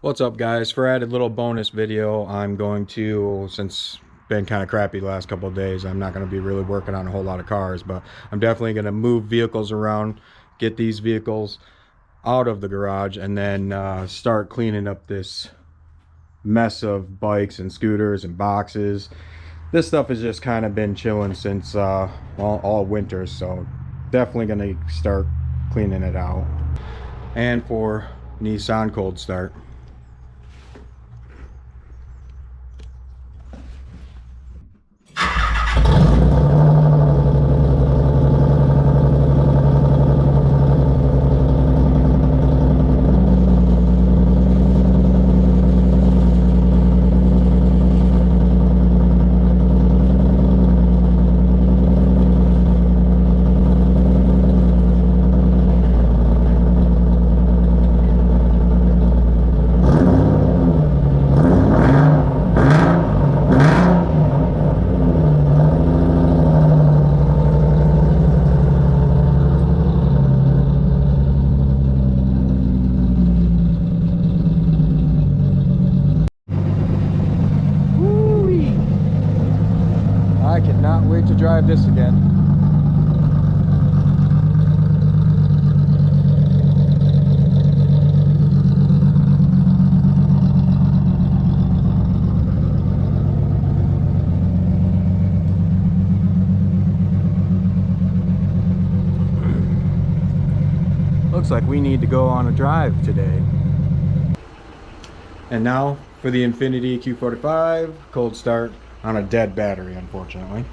What's up, guys? For added little bonus video, I'm going to, since it's been kind of crappy the last couple of days, I'm not going to be really working on a whole lot of cars, but I'm definitely going to move vehicles around, get these vehicles out of the garage, and then start cleaning up this mess of bikes and scooters and boxes. This stuff has just kind of been chilling since all winter, so definitely going to start cleaning it out. And for Nissan cold start. I cannot wait to drive this again. Looks like we need to go on a drive today. And now for the Infiniti Q45 cold start on a dead battery, unfortunately.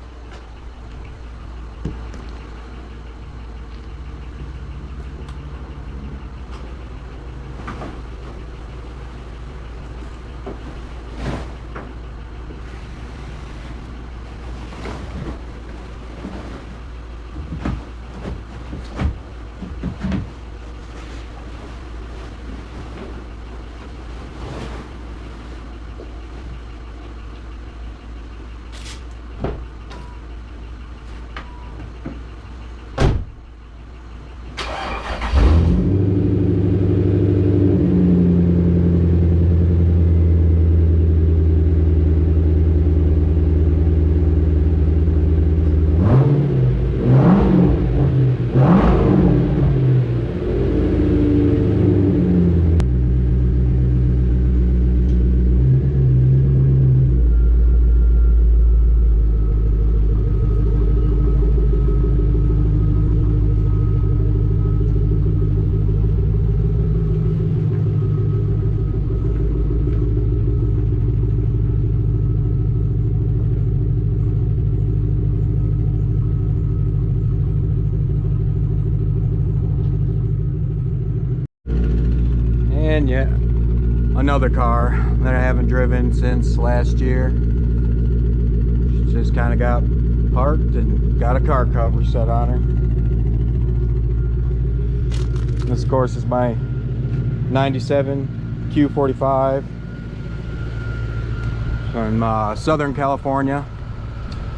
And yet another car that I haven't driven since last year. She just kind of got parked and got a car cover set on her. This, of course, is my 97 Q45 from Southern California.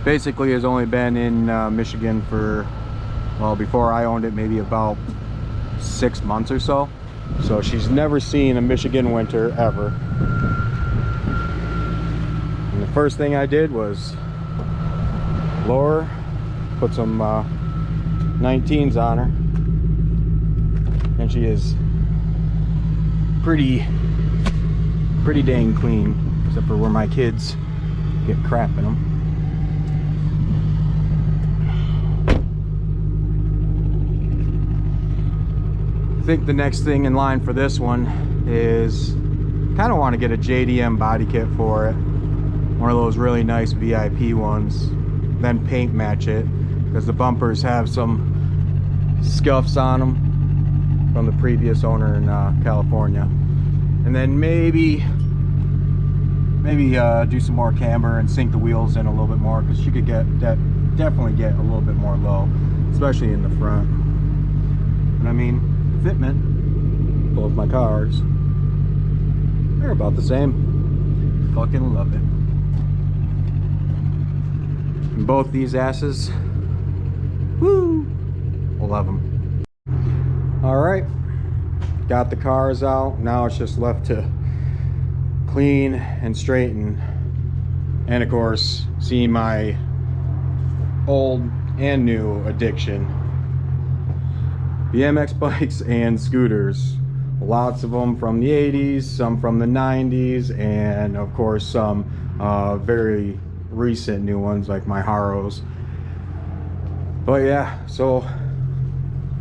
Basically has only been in Michigan for, well, before I owned it, maybe about 6 months or so. So she's never seen a Michigan winter ever. And the first thing I did was lower her, put some 19s on her, and she is pretty dang clean, except for where my kids get crap in them. I think the next thing in line for this one is kind of want to get a JDM body kit for it, one of those really nice VIP ones, then paint match it, because the bumpers have some scuffs on them from the previous owner in California. And then maybe do some more camber and sink the wheels in a little bit more, because you could definitely get a little bit more low, especially in the front. And I mean, fitment, both my cars, they're about the same. Fucking love it. And both these asses, woo, love them. All right, got the cars out. Now it's just left to clean and straighten. And of course, seeing my old and new addiction, BMX bikes and scooters. Lots of them from the 80s, some from the 90s, and of course some very recent new ones like my Haros. But yeah, so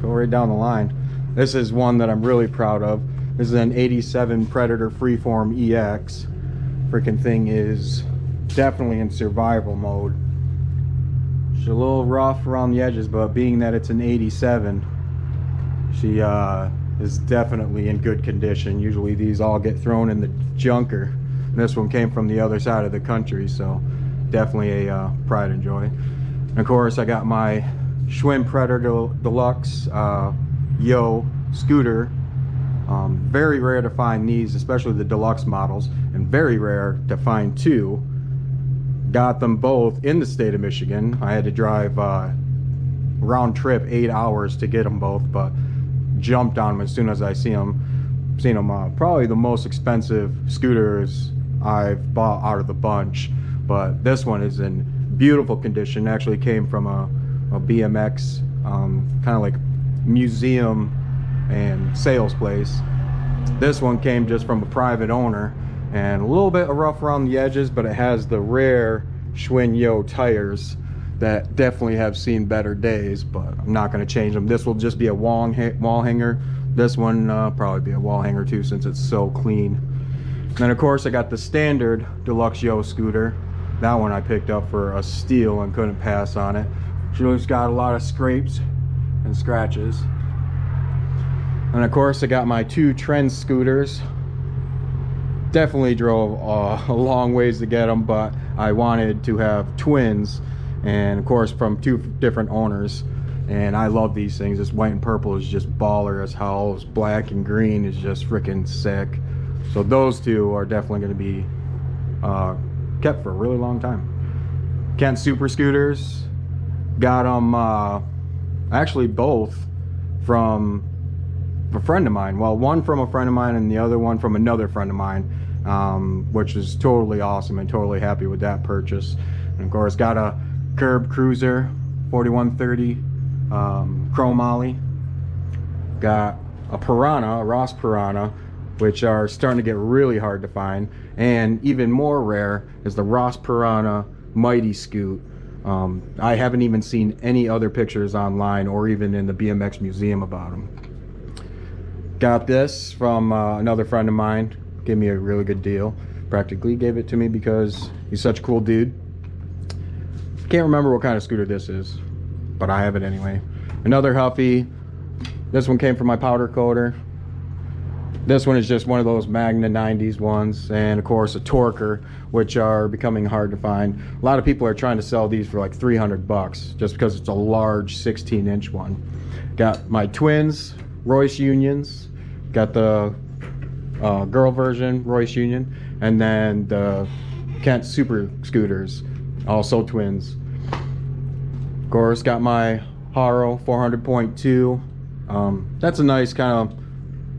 go right down the line. This is one that I'm really proud of. This is an 87 Predator Freeform EX. Freaking thing is definitely in survival mode. She's a little rough around the edges, but being that it's an 87, she is definitely in good condition. Usually these all get thrown in the junker. And this one came from the other side of the country, so definitely a pride and joy. And of course, I got my Schwinn Predator Deluxe Yo scooter. Very rare to find these, especially the deluxe models, and very rare to find two. Got them both in the state of Michigan. I had to drive round trip 8 hours to get them both, but jumped on them as soon as I seen them. Probably the most expensive scooters I've bought out of the bunch, but this one is in beautiful condition. Actually came from a BMX kind of like museum and sales place. This one came just from a private owner, and a little bit rough around the edges, but it has the rare Schwinn Yo tires that definitely have seen better days, but I'm not going to change them. This will just be a wall hanger. This one probably be a wall hanger too, since it's so clean. And then of course I got the standard Deluxe Yo scooter. That one I picked up for a steal and couldn't pass on it. She's got a lot of scrapes and scratches. And of course I got my two Trend scooters. Definitely drove a long ways to get them, but I wanted to have twins, and of course from two different owners. And I love these things. This white and purple is just baller as hell. This black and green is just freaking sick. So those two are definitely going to be kept for a really long time. Kent Super Scooters, got them actually both from a friend of mine. Well, one from a friend of mine and the other one from another friend of mine, which is totally awesome, and totally happy with that purchase. And of course got a Curb Cruiser 4130 chrome ollie. Got a Piranha, a Ross Piranha, which are starting to get really hard to find. And even more rare is the Ross Piranha Mighty Scoot. I haven't even seen any other pictures online or even in the BMX museum about them. Got this from another friend of mine. Gave me a really good deal. Practically gave it to me because he's such a cool dude. Can't remember what kind of scooter this is, but I have it anyway. Another Huffy. This one came from my powder coater. This one is just one of those Magna 90s ones. And of course a Torker, which are becoming hard to find. A lot of people are trying to sell these for like 300 bucks just because it's a large 16-inch one. Got my twins, Royce Unions. Got the girl version, Royce Union. And then the Kent Super Scooters, also twins. Of course, got my Haro 400.2. That's a nice kind of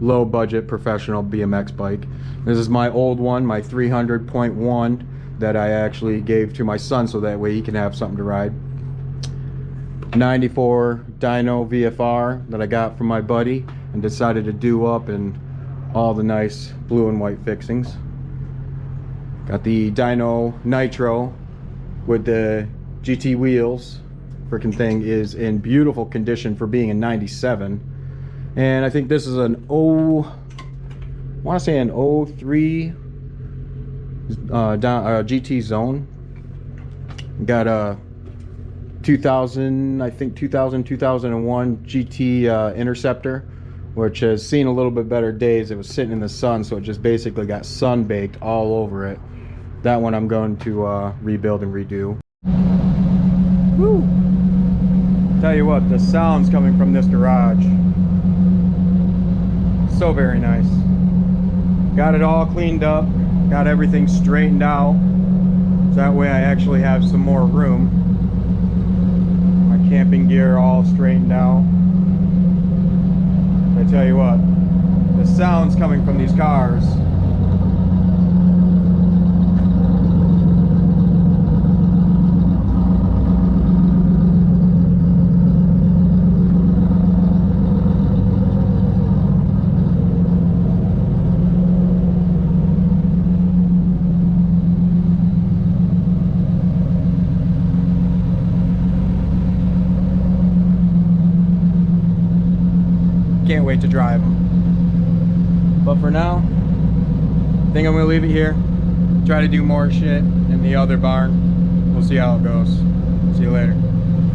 low budget professional BMX bike. This is my old one, my 300.1, that I actually gave to my son so that way he can have something to ride. 94 Dyno VFR that I got from my buddy and decided to do up in all the nice blue and white fixings. Got the Dyno Nitro with the GT wheels. Freaking thing is in beautiful condition for being a 97. And I think this is an I want to say an 03 GT Zone. Got a 2000, I think 2001 GT Interceptor, which has seen a little bit better days. It was sitting in the sun, so it just basically got sun baked all over it. That one I'm going to rebuild and redo. Woo! Tell you what, the sounds coming from this garage, so very nice. Got it all cleaned up, got everything straightened out, so that way I actually have some more room. My camping gear all straightened out. I tell you what, the sounds coming from these cars wait to drive them. But for now, I think I'm gonna leave it here. Try to do more shit in the other barn. We'll see how it goes. See you later.